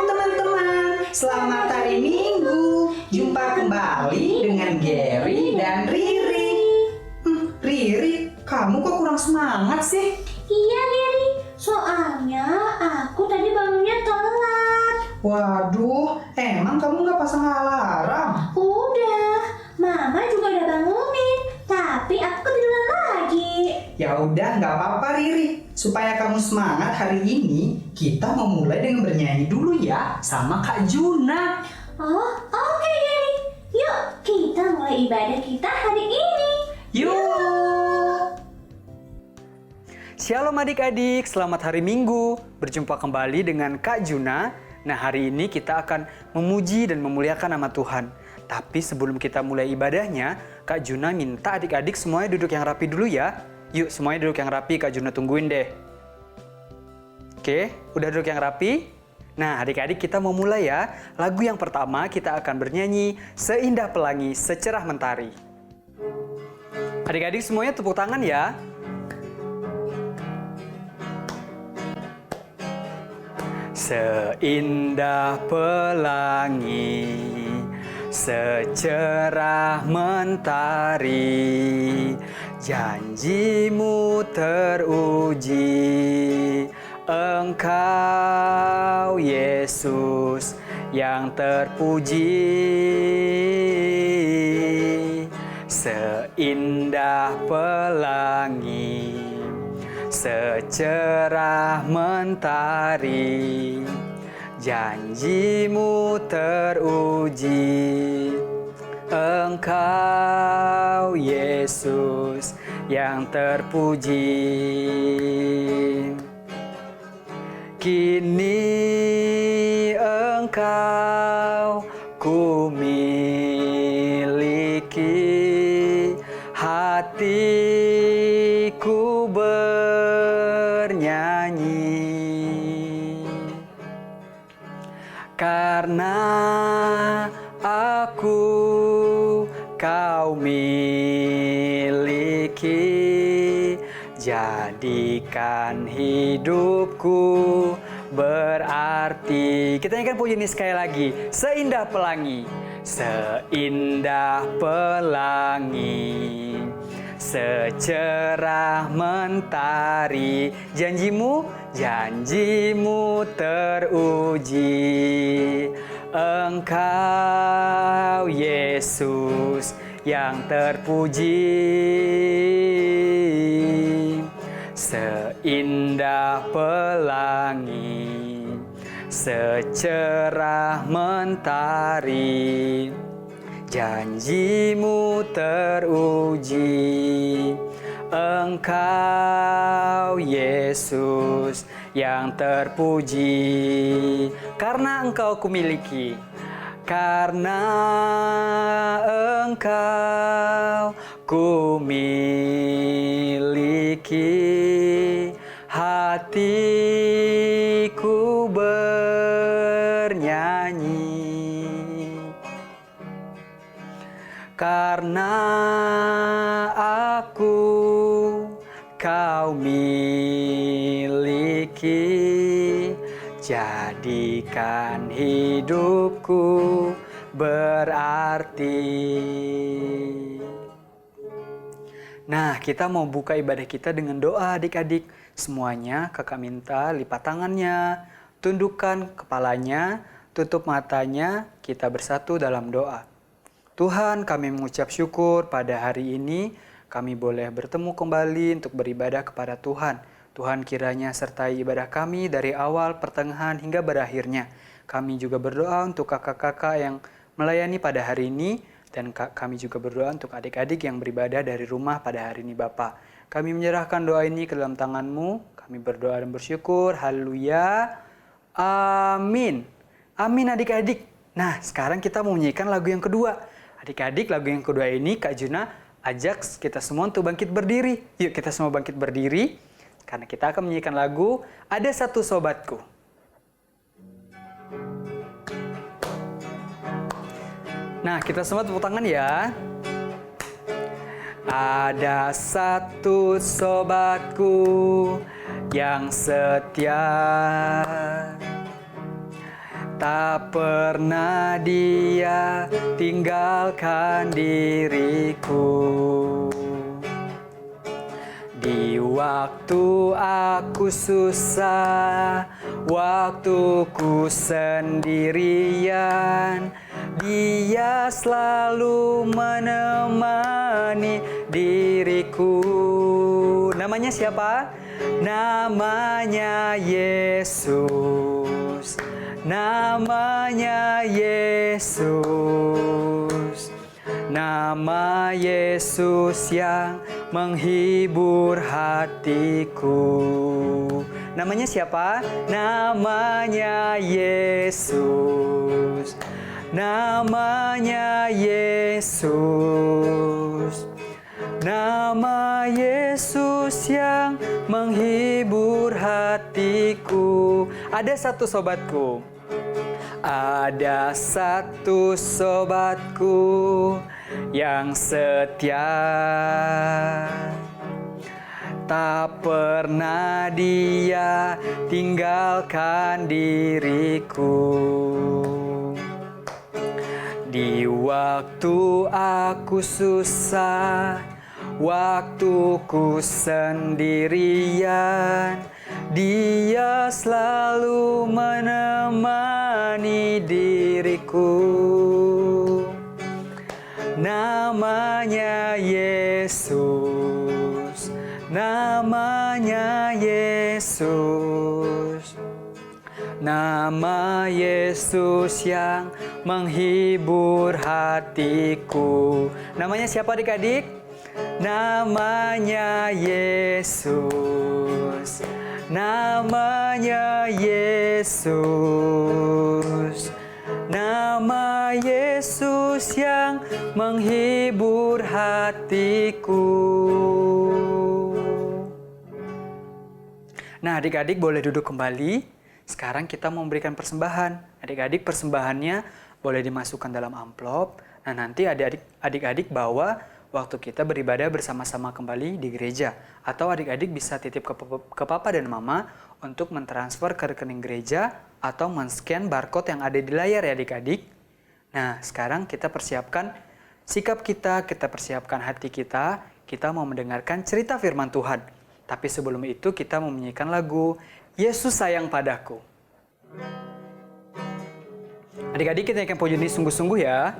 teman-teman, selamat hari Minggu. Jumpa kembali dengan Gary dan Riri. Riri, kamu kok kurang semangat sih? Iya Gary, soalnya aku tadi bangunnya telat. Waduh, emang kamu nggak pasang alarm? Udah, Mama juga udah bangunin, tapi aku ketiduran lagi. Ya udah, nggak apa-apa Riri. Supaya kamu semangat hari ini, kita mau mulai dengan bernyanyi dulu ya sama Kak Juna. Oh, oke Gary. Yuk, kita mulai ibadah kita hari ini. Yuk! Shalom adik-adik, selamat hari Minggu. Berjumpa kembali dengan Kak Juna. Nah, hari ini kita akan memuji dan memuliakan nama Tuhan. Tapi sebelum kita mulai ibadahnya, Kak Juna minta adik-adik semuanya duduk yang rapi dulu ya. Yuk, semuanya duduk yang rapi, Kak Juna tungguin deh. Oke, udah duduk yang rapi? Nah, adik-adik kita mau mulai ya. Lagu yang pertama kita akan bernyanyi Seindah Pelangi Secerah Mentari. Adik-adik semuanya tepuk tangan ya. Seindah pelangi, secerah mentari, janjimu teruji, Engkau Yesus yang terpuji. Seindah pelangi, secerah mentari, janjimu teruji, Engkau Yesus yang terpuji. Kini Engkau ku miliki, hatiku bernyanyi, karena aku kau miliki, jadikan hidupku berarti. Kita nyanyikan pujian ini sekali lagi. Seindah pelangi, seindah pelangi, secerah mentari, janjimu teruji, Engkau Yesus yang terpuji. Seindah pelangi, secerah mentari, janjimu teruji, Engkau Yesus yang terpuji. Karena Engkau kumiliki, karena Engkau kumiliki, hatiku bernyanyi, karena aku kau miliki, jadikan hidupku berarti. Nah, kita mau buka ibadah kita dengan doa adik-adik. Semuanya kakak minta lipat tangannya, tundukkan kepalanya, tutup matanya, kita bersatu dalam doa. Tuhan, kami mengucap syukur pada hari ini kami boleh bertemu kembali untuk beribadah kepada Tuhan. Tuhan kiranya sertai ibadah kami dari awal, pertengahan, hingga berakhirnya. Kami juga berdoa untuk kakak-kakak yang melayani pada hari ini, dan kami juga berdoa untuk adik-adik yang beribadah dari rumah pada hari ini Bapa. Kami menyerahkan doa ini ke dalam tangan-Mu. Kami berdoa dan bersyukur. Haleluya. Amin. Amin adik-adik. Nah, sekarang kita mau menyanyikan lagu yang kedua. Adik-adik, lagu yang kedua ini Kak Juna ajak kita semua untuk bangkit berdiri. Yuk kita semua bangkit berdiri. Karena kita akan menyanyikan lagu Ada Satu Sobatku. Nah, kita semua tepuk tangan ya. Ada satu sobatku yang setia, Tak pernah Dia tinggalkan diriku. Di waktu aku susah, waktuku sendirian, Dia selalu menemani diriku. Namanya siapa? Namanya Yesus. Namanya Yesus. Nama Yesus yang menghibur hatiku. Namanya siapa? Namanya Yesus. Namanya Yesus. Nama Yesus yang menghibur hatiku. Ada satu sobatku. Ada satu sobatku yang setia. Tak pernah Dia tinggalkan diriku. Di waktu aku susah, waktuku sendirian, Dia selalu menemani diriku. Namanya Yesus. Namanya Yesus. Nama Yesus yang menghibur hatiku. Namanya siapa adik-adik? Namanya Yesus. Namanya Yesus. Nama Yesus yang menghibur hatiku. Nah, adik-adik boleh duduk kembali. Sekarang kita mau memberikan persembahan. Adik-adik, persembahannya boleh dimasukkan dalam amplop. Nah, nanti adik-adik bawa waktu kita beribadah bersama-sama kembali di gereja. Atau adik-adik bisa titip ke papa dan mama untuk mentransfer ke rekening gereja atau men-scan barcode yang ada di layar ya adik-adik. Nah, sekarang kita persiapkan sikap kita persiapkan hati kita mau mendengarkan cerita firman Tuhan. Tapi sebelum itu kita mau menyanyikan lagu Yesus Sayang Padaku. Adik-adik, kita nyanyikan pujian ini sungguh-sungguh ya.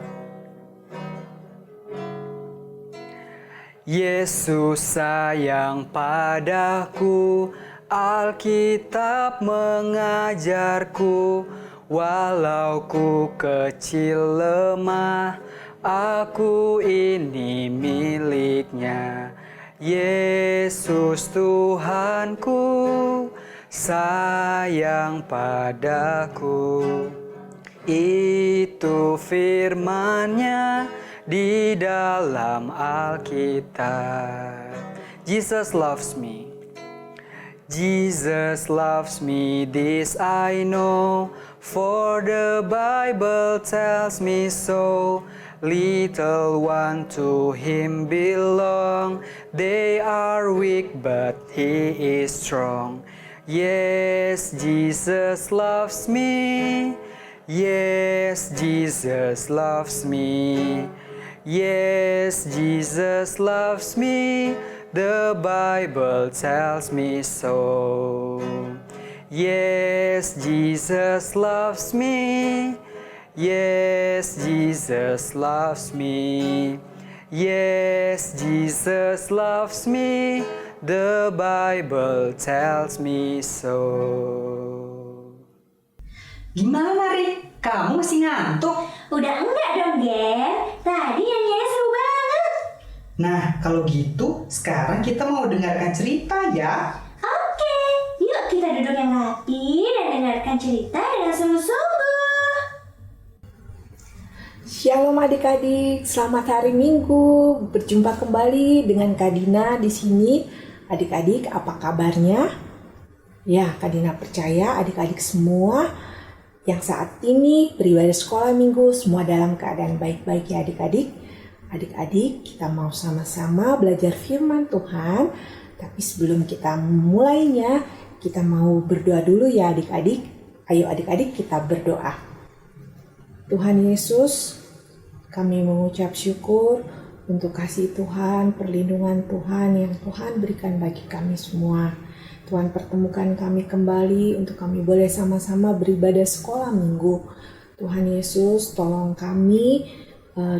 Yesus sayang padaku, Alkitab mengajarku, walau ku kecil lemah, aku ini miliknya. Yesus Tuhanku, sayang padaku. Itu firman-Nya di dalam Alkitab. Jesus loves me. Jesus loves me, this I know, for the Bible tells me so. Little one to Him belong, they are weak but He is strong. Yes, Jesus loves me. Yes, Jesus loves me. Yes, Jesus loves me. The Bible tells me so. Yes, Jesus loves me. Yes, Jesus loves me. Yes, Jesus loves me. The Bible tells me so. Gimana, Rik? Kamu masih ngantuk? Udah enggak dong, Ger. Tadi nyanyinya seru banget. Nah, kalau gitu sekarang kita mau dengarkan cerita ya. Oke, yuk kita duduk yang rapi dan dengarkan cerita dengan sungguh-sungguh. Shalom adik-adik, selamat hari Minggu. Berjumpa kembali dengan Kak Dina di sini. Adik-adik, apa kabarnya? Ya, Kak Dina percaya adik-adik semua yang saat ini beribadah sekolah minggu semua dalam keadaan baik-baik ya adik-adik. Adik-adik, kita mau sama-sama belajar firman Tuhan. Tapi sebelum kita mulainya, kita mau berdoa dulu ya adik-adik. Ayo adik-adik kita berdoa. Tuhan Yesus, kami mengucap syukur untuk kasih Tuhan, perlindungan Tuhan yang Tuhan berikan bagi kami semua. Tuhan pertemukan kami kembali untuk kami boleh sama-sama beribadah sekolah minggu. Tuhan Yesus, tolong kami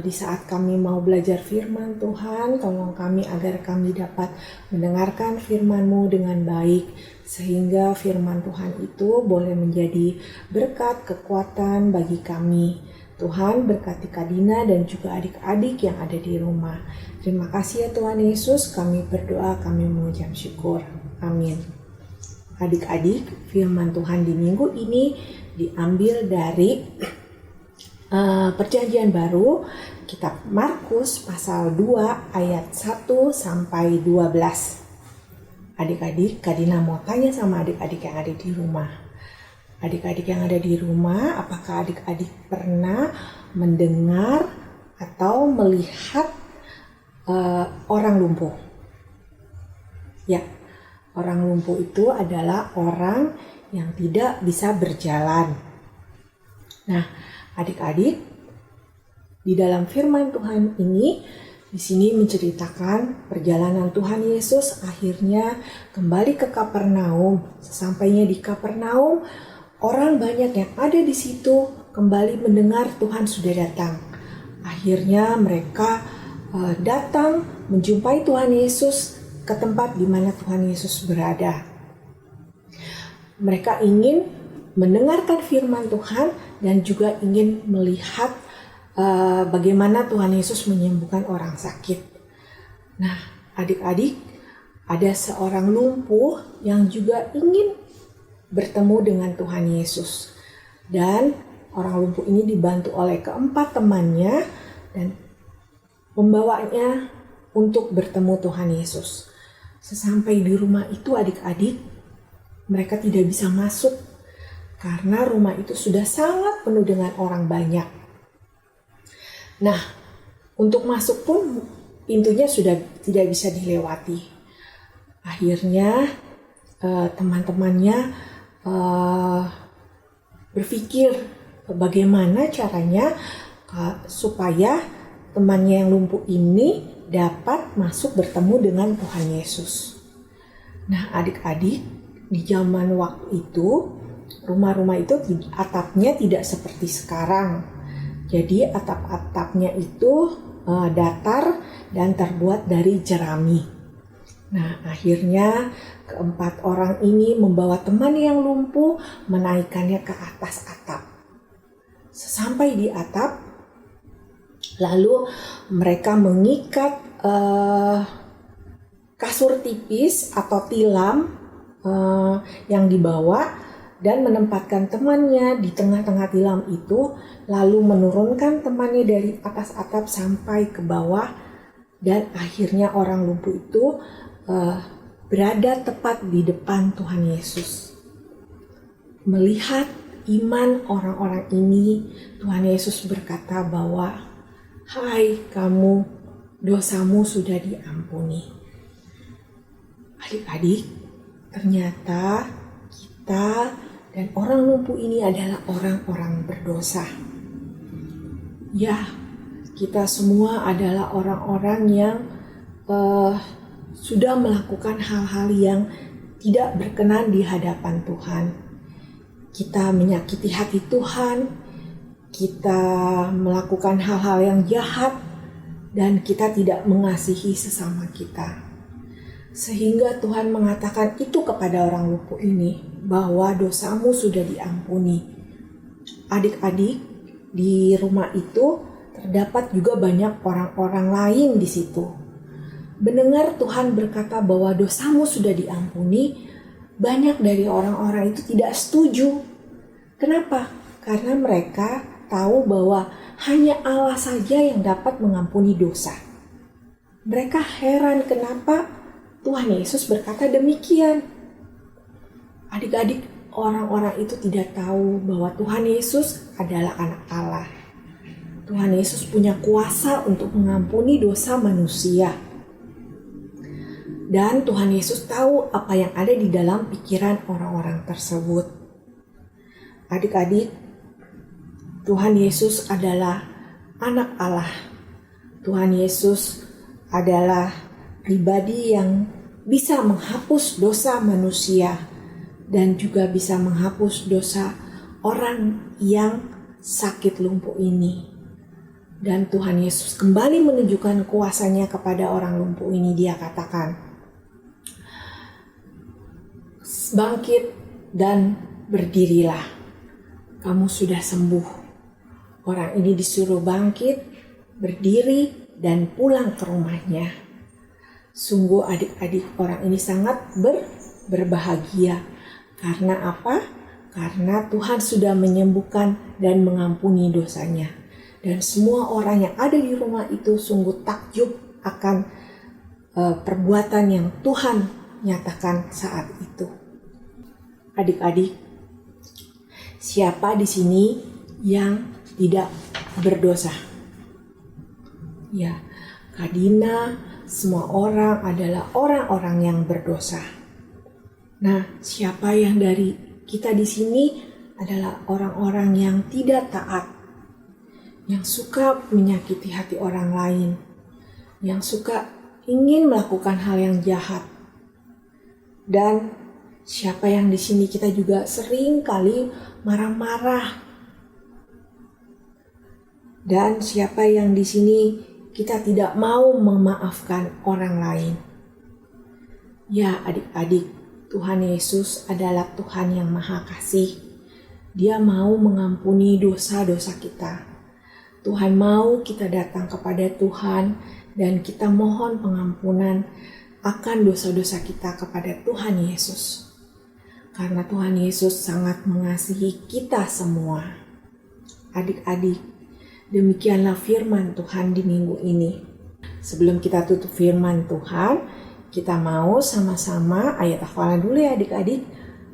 di saat kami mau belajar firman Tuhan, tolong kami agar kami dapat mendengarkan firman-Mu dengan baik, sehingga firman Tuhan itu boleh menjadi berkat, kekuatan bagi kami. Tuhan berkati Kadina dan juga adik-adik yang ada di rumah. Terima kasih ya Tuhan Yesus, kami berdoa, kami mengucap syukur. Amin. Adik-adik, firman Tuhan di minggu ini diambil dari Perjanjian Baru, kitab Markus pasal 2 ayat 1 sampai 12. Adik-adik, Kadina mau tanya sama adik-adik yang ada di rumah. Adik-adik yang ada di rumah, apakah adik-adik pernah mendengar atau melihat orang lumpuh? Ya, orang lumpuh itu adalah orang yang tidak bisa berjalan. Nah, adik-adik, di dalam firman Tuhan ini, di sini menceritakan perjalanan Tuhan Yesus akhirnya kembali ke Kapernaum. Sesampainya di Kapernaum, orang banyak yang ada di situ kembali mendengar Tuhan sudah datang. Akhirnya mereka datang menjumpai Tuhan Yesus ke tempat di mana Tuhan Yesus berada. Mereka ingin mendengarkan firman Tuhan dan juga ingin melihat bagaimana Tuhan Yesus menyembuhkan orang sakit. Nah, adik-adik, ada seorang lumpuh yang juga ingin bertemu dengan Tuhan Yesus. Dan orang lumpuh ini dibantu oleh keempat temannya dan membawanya untuk bertemu Tuhan Yesus. Sesampai di rumah itu adik-adik, mereka tidak bisa masuk karena rumah itu sudah sangat penuh dengan orang banyak. Nah, untuk masuk pun pintunya sudah tidak bisa dilewati. Akhirnya teman-temannya berpikir bagaimana caranya supaya temannya yang lumpuh ini dapat masuk bertemu dengan Tuhan Yesus. Nah, adik-adik, di zaman waktu itu rumah-rumah itu atapnya tidak seperti sekarang. Jadi atap-atapnya itu datar dan terbuat dari jerami. Nah, akhirnya keempat orang ini membawa teman yang lumpuh menaikkannya ke atas atap. Sesampai di atap, lalu mereka mengikat kasur tipis atau tilam yang dibawa dan menempatkan temannya di tengah-tengah tilam itu, lalu menurunkan temannya dari atas atap sampai ke bawah, dan akhirnya orang lumpuh itu berada tepat di depan Tuhan Yesus. Melihat iman orang-orang ini, Tuhan Yesus berkata bahwa, "Hai kamu, dosamu sudah diampuni." Adik-adik, ternyata kita dan orang lumpuh ini adalah orang-orang berdosa. Ya, kita semua adalah orang-orang yang sudah melakukan hal-hal yang tidak berkenan di hadapan Tuhan. Kita menyakiti hati Tuhan, kita melakukan hal-hal yang jahat, dan kita tidak mengasihi sesama kita. Sehingga Tuhan mengatakan itu kepada orang lumpuh ini, bahwa dosamu sudah diampuni. Adik-adik, di rumah itu terdapat juga banyak orang-orang lain di situ. Mendengar Tuhan berkata bahwa dosamu sudah diampuni, banyak dari orang-orang itu tidak setuju. Kenapa? Karena mereka tahu bahwa hanya Allah saja yang dapat mengampuni dosa. Mereka heran kenapa Tuhan Yesus berkata demikian. Adik-adik, orang-orang itu tidak tahu bahwa Tuhan Yesus adalah anak Allah. Tuhan Yesus punya kuasa untuk mengampuni dosa manusia. Dan Tuhan Yesus tahu apa yang ada di dalam pikiran orang-orang tersebut. Adik-adik, Tuhan Yesus adalah anak Allah. Tuhan Yesus adalah pribadi yang bisa menghapus dosa manusia dan juga bisa menghapus dosa orang yang sakit lumpuh ini. Dan Tuhan Yesus kembali menunjukkan kuasanya kepada orang lumpuh ini. Dia katakan, bangkit dan berdirilah, kamu sudah sembuh. Orang ini disuruh bangkit, berdiri, dan pulang ke rumahnya. Sungguh adik-adik, orang ini sangat berbahagia. Karena apa? Karena Tuhan sudah menyembuhkan dan mengampuni dosanya. Dan semua orang yang ada di rumah itu sungguh takjub akan perbuatan yang Tuhan nyatakan saat itu. Adik-adik, siapa di sini yang tidak berdosa? Ya, Kak Dina, semua orang adalah orang-orang yang berdosa. Nah, siapa yang dari kita di sini adalah orang-orang yang tidak taat, yang suka menyakiti hati orang lain, yang suka ingin melakukan hal yang jahat. Dan siapa yang di sini kita juga sering kali marah-marah. Dan siapa yang di sini kita tidak mau memaafkan orang lain. Ya adik-adik, Tuhan Yesus adalah Tuhan yang Maha Kasih. Dia mau mengampuni dosa-dosa kita. Tuhan mau kita datang kepada Tuhan dan kita mohon pengampunan akan dosa-dosa kita kepada Tuhan Yesus. Karena Tuhan Yesus sangat mengasihi kita semua. Adik-adik, demikianlah firman Tuhan di minggu ini. Sebelum kita tutup firman Tuhan, kita mau sama-sama ayat hafalan dulu ya adik-adik.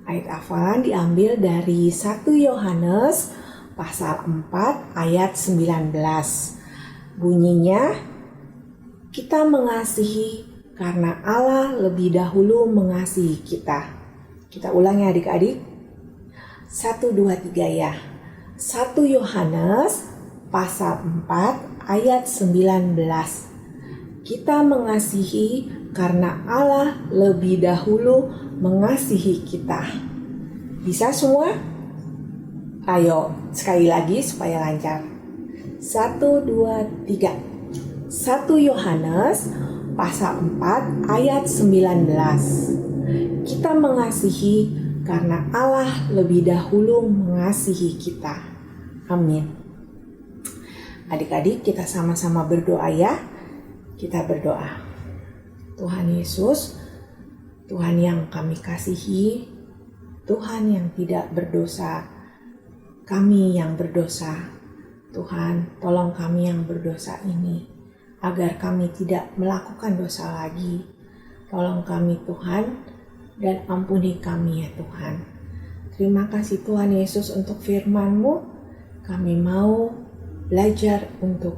Ayat hafalan diambil dari 1 Yohanes pasal 4 ayat 19. Bunyinya, kita mengasihi karena Allah lebih dahulu mengasihi kita. Kita ulang ya adik-adik. 1, 2, 3 ya. 1 Yohanes pasal 4 ayat 19. Kita mengasihi karena Allah lebih dahulu mengasihi kita. Bisa semua? Ayo, sekali lagi supaya lancar. 1, 2, 3. 1 Yohanes pasal 4 ayat 19. Kita mengasihi karena Allah lebih dahulu mengasihi kita. Amin. Adik-adik, kita sama-sama berdoa ya. Kita berdoa. Tuhan Yesus, Tuhan yang kami kasihi, Tuhan yang tidak berdosa, kami yang berdosa. Tuhan, tolong kami yang berdosa ini, agar kami tidak melakukan dosa lagi. Tolong kami Tuhan, dan ampuni kami ya Tuhan. Terima kasih Tuhan Yesus untuk firman-Mu. Kami mau belajar untuk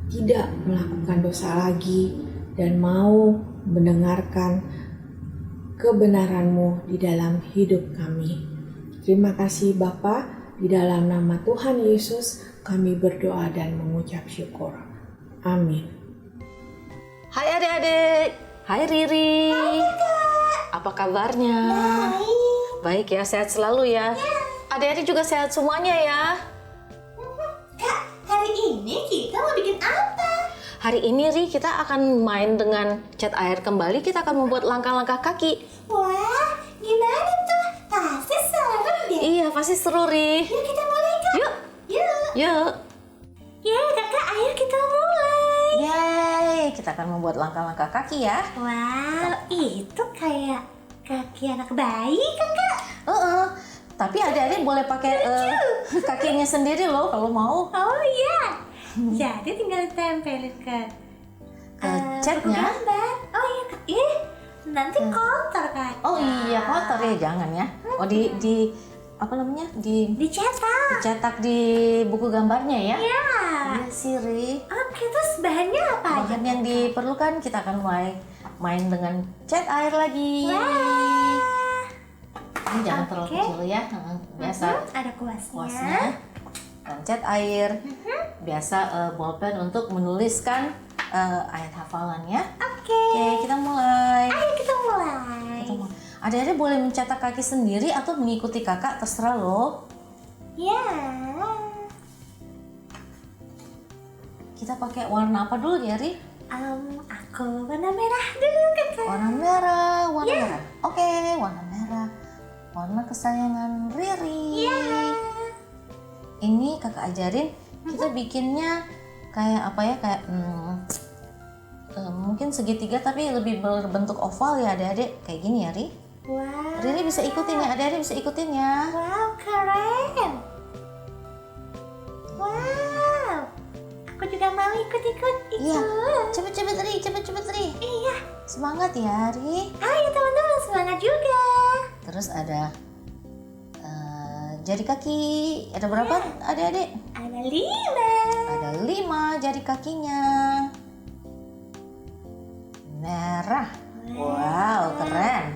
tidak melakukan dosa lagi, dan mau mendengarkan kebenaran-Mu di dalam hidup kami. Terima kasih Bapa. Di dalam nama Tuhan Yesus kami berdoa dan mengucap syukur. Amin. Hai adik-adik. Hai Riri. Hai Kak. Apa kabarnya? Baik. Baik ya, sehat selalu ya. Adik-adik juga sehat semuanya ya. Kak, hari ini kita mau bikin apa? Hari ini Ri, kita akan main dengan cat air kembali. Kita akan membuat langkah-langkah kaki. Wah, gimana tuh? Pasti seru deh. Iya, pasti seru Ri. Yuk kita mulai Kak. Yuk. Yuk. Yuk. Ya kakak, ayo kita mulai. Yeay, kita akan membuat langkah-langkah kaki ya. Wow, itu kayak kaki anak bayi kakak. Tapi adik-adik boleh pakai kakinya sendiri loh kalau mau. Oh iya. Jadi tinggal tempelin ke catnya. buku gambar. Oh iya kak. Nanti kotor kan. Oh iya, kotor ya, jangan ya. Oh di apa namanya? Dicetak. Dicetak di buku gambarnya ya. Ya. Iya sih, Ri. Oke, terus bahannya apa aja? Bahan yang diperlukan, kita akan main dengan cat air lagi. Wah. Ini jangan terlalu Oke. kecil ya, biasa Ada kuasnya. kuasnya. Dan cat air. Biasa bolpen untuk menuliskan ayat hafalannya. Oke. Oke, kita mulai. Ayo kita mulai. Adik-adik boleh mencetak kaki sendiri atau mengikuti kakak, terserah loh. Ya. Kita pakai warna apa dulu ya, Ri? Aku warna merah dulu kakak. Warna merah, warna merah. Oke, warna merah. Warna kesayangan Riri. Ini kakak ajarin, kita bikinnya kayak apa ya, kayak mungkin segitiga tapi lebih berbentuk oval ya adik-adik. Kayak gini ya, Ri. Wow. Riri bisa ikutin ya, adik-adik bisa ikutin ya. Wow, keren. Wow. Aku juga mau ikut-ikut itu. Iya, cepet-cepet Ri, cepet-cepet Ri. Iya. Semangat ya, Ri. Ayo teman-teman, semangat juga. Terus ada jari kaki. Ada berapa adik-adik? Ada 5. Ada 5 jari kakinya. Merah. Wow, keren.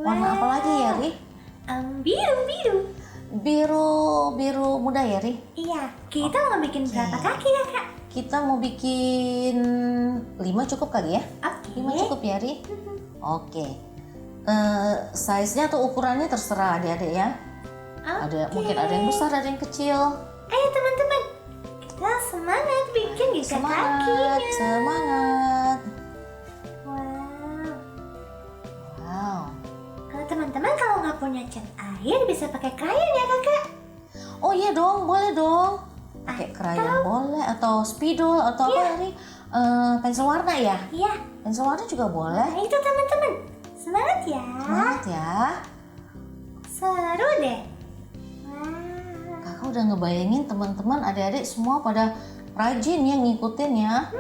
Warna apa lagi ya, Ri? Biru. Biru muda ya, Ri? Iya, kita mau bikin berapa kaki kakak? Kita mau bikin 5 cukup kali ya? Oke. 5 cukup ya, Ri? Oke. Size-nya atau ukurannya terserah adik-adik ya. Ada mungkin ada yang besar, ada yang kecil. Ayo teman-teman, kita semangat bikin giga Semangat, kakinya. semangat. Wow. Kalau teman-teman kalau nggak punya cat air bisa pakai krayon ya kakak? Oh iya dong, boleh dong. Pakai krayon boleh atau spidol atau apa ini? Pensil warna ya? Iya. Pensil warna juga boleh. Nah itu teman-teman, semangat ya. Semangat ya. Seru deh. Kakak udah ngebayangin teman-teman adik-adik semua pada rajin ya ngikutin ya.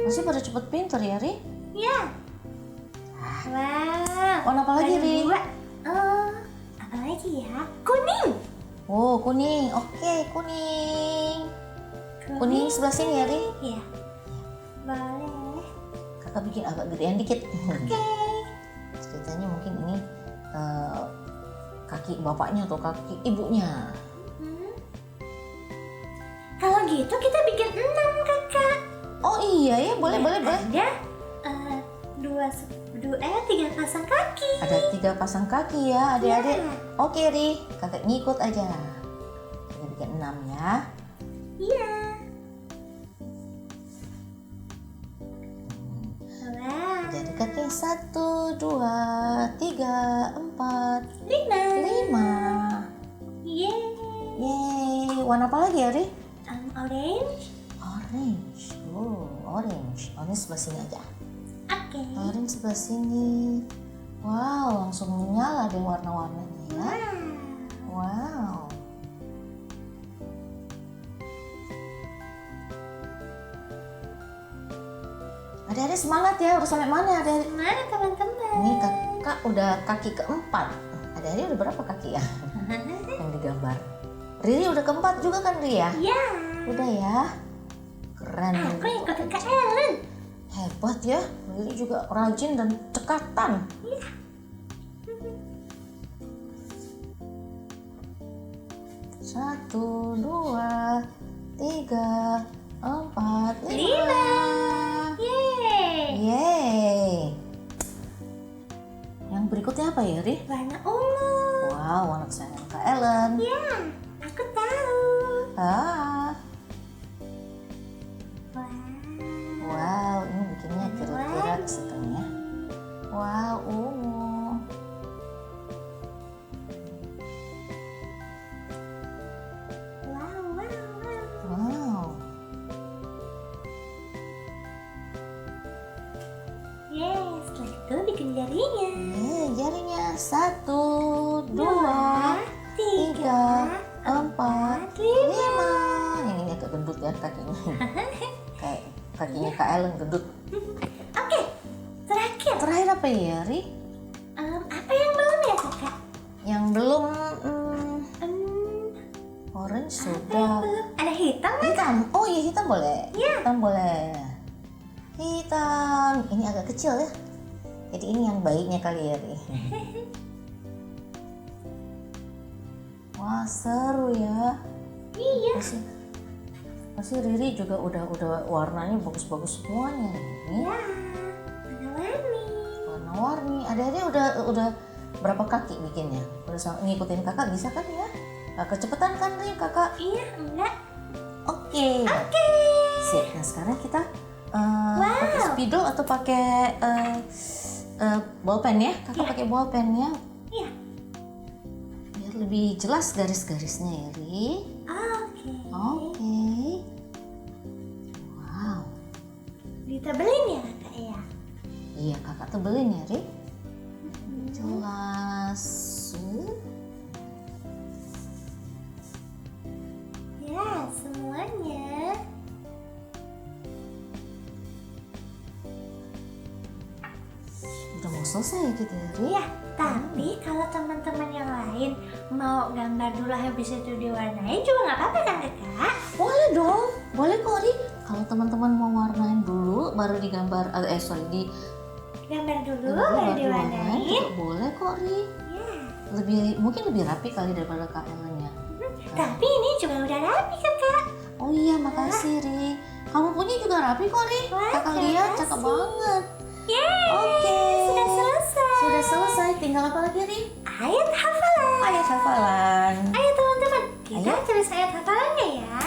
Pasti pada cepet pinter ya, Ri? Iya. Wow. Warna apa lagi, Ri? Apa lagi ya? Kuning. Oh, kuning. Oke, kuning. Kuning sebelah sini ya, Ri? Iya. Boleh. Kakak bikin agak gedean dikit. Oke. Ceritanya mungkin ini kaki bapaknya atau kaki ibunya. Kalau gitu kita bikin 6 kakak. Oh iya ya, boleh. Ada 3 pasang kaki. Ada 3 pasang kaki ya adik-adik. Iya. Oke, Ri, kakak ngikut aja. Kita bikin 6 ya. Iya. Wow. Jadi kaki 1, 2, 3, 4, 5. 5. Yeay. Yeay, warna apa lagi ya, Ri? Orange. Orange. Orange. Orange sebelah sini aja. Oke. Orange sebelah sini. Wow, langsung menyala deh warna-warnanya ya. Wow. Adik-adik semangat ya, udah sampai mana adik-adik? Mana teman-teman? Ini kakak udah kaki keempat. Adik-adik udah berapa kaki ya yang digambar? Riri udah keempat juga kan, Ri ya? Ya. Udah ya. Keren. Aku ikut Kak Ellen. Hebat ya, Riri juga rajin dan cekatan. Satu, 2, 3, 4, 5. Yeay. Yeay. Yang berikutnya apa ya, Ri? Warna ungu. Wow, anak kesayangan Kak Ellen. Ya, aku tahu. Ah, Wow. wow, ini bikinnya kira-kira setengah. Wow, ungu. Wow. Wow. Yes, setelah itu bikin jarinya. Jarinya 1, 2, 3, 4, 5. Ini agak gendut ya kakinya. Kayak kakinya Kak Ellen gendut. Oke, terakhir. Terakhir apa ya, Ri? Apa yang belum ya kakak? Yang belum Hmm, orange apa yang sudah. belum? Ada hitam nggak? Hitam. Oh iya, hitam boleh. Iya. Hitam boleh. Hitam. Ini agak kecil ya. Jadi ini yang baiknya kali ya, Ri. Wah, seru ya. Iya. Pasti Riri juga udah warnanya bagus-bagus semuanya ini. Ya, warna-warni. Warna-warni. Adik-adik udah berapa kaki bikinnya? Udah ngikutin kakak bisa kan ya? Kecepatan kan nih kakak? Iya, enggak. Oke. Sip. Nah sekarang kita pakai spidol atau pakai bolpen ya? Kakak pakai bolpen ya? Iya. Biar lebih jelas garis-garisnya ya, Ri. Oke. Oke. Wow. Ditebelin ya kakak ya? Iya kakak tebelin ya, Ri. Jelas. Ya, semuanya. Udah mau selesai ya kita ya, Ri? Iya, tapi kalau teman-teman yang lain mau gambar dulu habis itu diwarnain juga nggak apa-apa kan kakak? Boleh dong, boleh kok Ri. Kalau teman-teman mau warnain dulu, baru digambar, Gambar dulu baru diwarnain. juga boleh kok Ri. Ya. Mungkin lebih rapi kali daripada Kak Ellen-nya. Tapi ini juga udah rapi kakak. Oh iya, makasih Ri. Kamu punya juga rapi kok Ri. Wah, Kakak lihat makasih. cakep banget. Yeay, Oke. sudah selesai. Sudah selesai, tinggal apa lagi Ri? Ayat hafalan. Ayat hafalan. Ayo teman-teman, kita Ayo. tulis ayat hafalannya ya.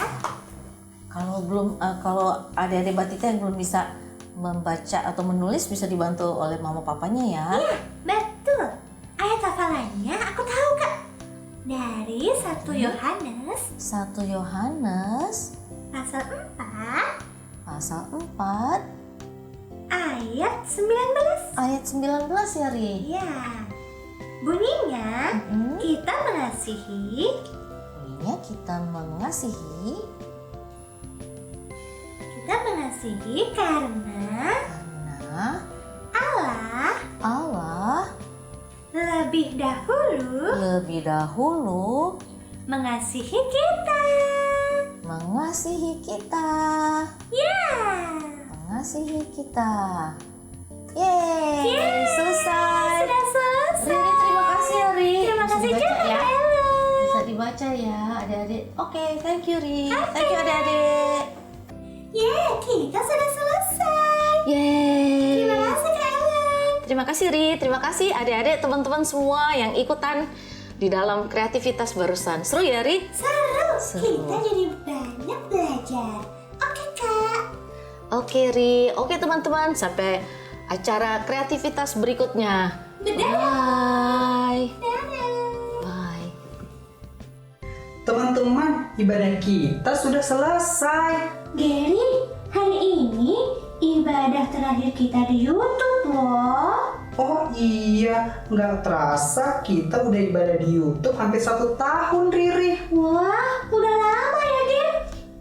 Kalau adik-adik Batita yang belum bisa membaca atau menulis bisa dibantu oleh mama papanya ya. Iya, betul. Ayat hafalannya aku tahu kak. Dari 1 Yohanes 1 Yohanes pasal 4 pasal 4 ayat 19. ayat 19 ya Ri. Ya, bunyinya Mm-mm. kita mengasihi Bunyinya kita mengasihi karena karena Allah Allah lebih dahulu lebih dahulu mengasihi kita. Ya, mengasihi kita. Yeay, selesai. sudah selesai. Riri, terima kasih ya Ri. Terima Bisa kasih dibaca juga ya. Kak Ellen. Bisa dibaca ya adik-adik. Oke, thank you Ri. Thank you adik-adik. Yeay, kita sudah selesai. Yeay. Terima kasih Kak Ellen. Terima kasih Ri, terima kasih adik-adik teman-teman semua yang ikutan di dalam kreativitas barusan. Seru ya Ri? Seru. Kita jadi banyak belajar. Oke Kak. Oke Ri, oke teman-teman, sampai acara kreativitas berikutnya. Bye. Bye. Teman-teman, ibadah kita sudah selesai. Gary, hari ini ibadah terakhir kita di YouTube loh. Oh iya, nggak terasa kita udah ibadah di YouTube hampir 1 tahun, Riri. Wah, udah lama ya, Gem?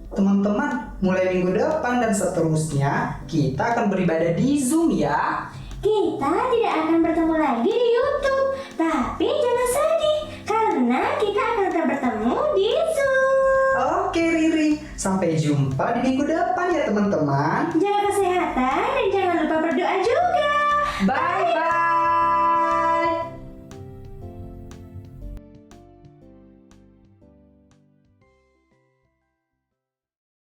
Teman-teman, mulai minggu depan dan seterusnya, kita akan beribadah di Zoom ya. Kita tidak akan bertemu lagi di YouTube. Tapi jangan sedih, karena kita akan tetap bertemu di Zoom. Oke, Riri. Sampai jumpa di minggu depan ya, teman-teman. Jaga kesehatan dan jangan lupa berdoa juga. Bye-bye.